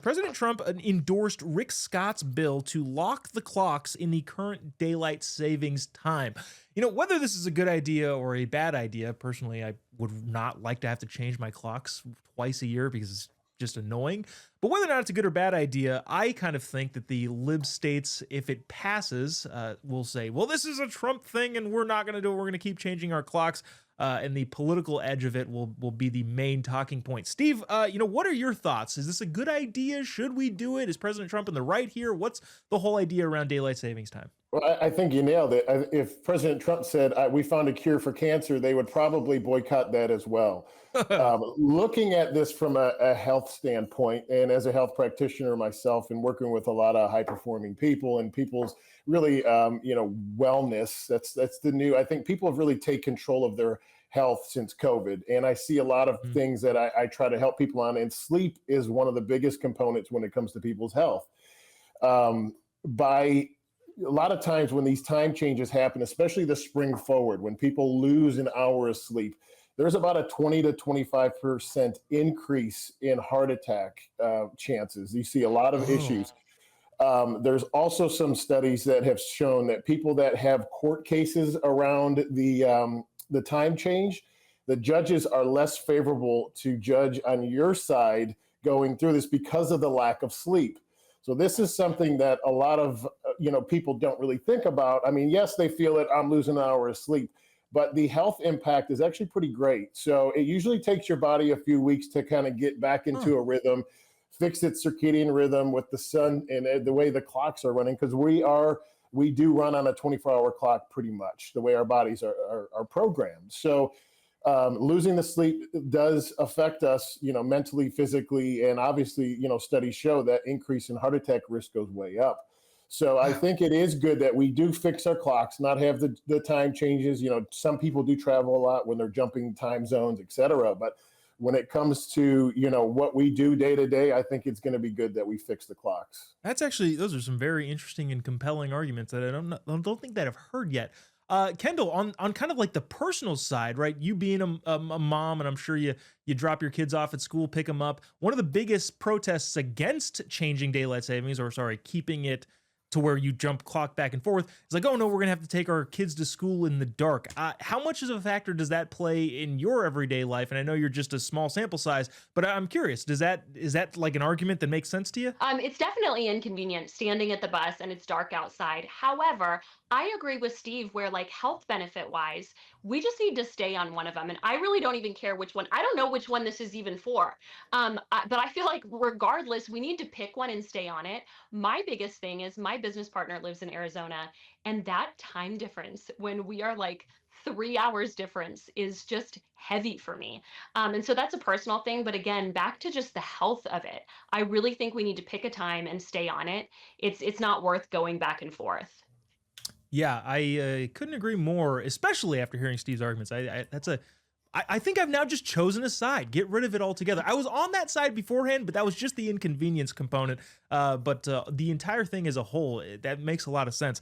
President Trump endorsed Rick Scott's bill to lock the clocks in the current daylight savings time. Whether this is a good idea or a bad idea, personally, I would not like to have to change my clocks twice a year because it's just annoying. But whether or not it's a good or bad idea, I kind of think that the lib states, if it passes, will say, well, this is a Trump thing and we're not going to do it. We're going to keep changing our clocks. And the political edge of it will be the main talking point. Steve, what are your thoughts? Is this a good idea? Should we do it? Is President Trump in the right here? What's the whole idea around daylight savings time? Well, I think you nailed it. If President Trump said we found a cure for cancer, they would probably boycott that as well. Looking at this from a health standpoint, and as a health practitioner myself, and working with a lot of high-performing people and people's really, wellness. That's the new. I think people have really taken control of their health since COVID, and I see a lot of things that I try to help people on. And sleep is one of the biggest components when it comes to people's health. A lot of times when these time changes happen, especially the spring forward, when people lose an hour of sleep, there's about a 20 to 25% increase in heart attack chances. You see a lot of issues. There's also some studies that have shown that people that have court cases around the time change, the judges are less favorable to judge on your side going through this because of the lack of sleep. So this is something that a lot of people don't really think about. I mean, yes, they feel that I'm losing an hour of sleep, but the health impact is actually pretty great. So it usually takes your body a few weeks to kind of get back into a rhythm, fix its circadian rhythm with the sun and the way the clocks are running, because we do run on a 24-hour clock pretty much, the way our bodies are programmed. So losing the sleep does affect us, mentally, physically, and obviously, studies show that increase in heart attack risk goes way up. So I think it is good that we do fix our clocks, not have the time changes. Some people do travel a lot when they're jumping time zones, et cetera. But when it comes to, what we do day to day, I think it's going to be good that we fix the clocks. Those are some very interesting and compelling arguments that I don't think that I've heard yet. Kendall, on kind of like the personal side, right? You being a mom, and I'm sure you drop your kids off at school, pick them up. One of the biggest protests against changing daylight savings, keeping it to where you jump clock back and forth, is like, oh no, we're gonna have to take our kids to school in the dark. How much of a factor does that play in your everyday life? And I know you're just a small sample size, but I'm curious, is that like an argument that makes sense to you? It's definitely inconvenient standing at the bus and it's dark outside. However, I agree with Steve where, like, health benefit wise, we just need to stay on one of them. And I really don't even care which one. I don't know which one this is even for. But I feel like regardless, we need to pick one and stay on it. My biggest thing is my business partner lives in Arizona, and that time difference when we are like 3 hours difference is just heavy for me. And so that's a personal thing. But again, back to just the health of it, I really think we need to pick a time and stay on it. It's not worth going back and forth. Yeah, I couldn't agree more, especially after hearing Steve's arguments. I think I've now just chosen a side. Get rid of it altogether. I was on that side beforehand, but that was just the inconvenience component. But the entire thing as a whole, that makes a lot of sense.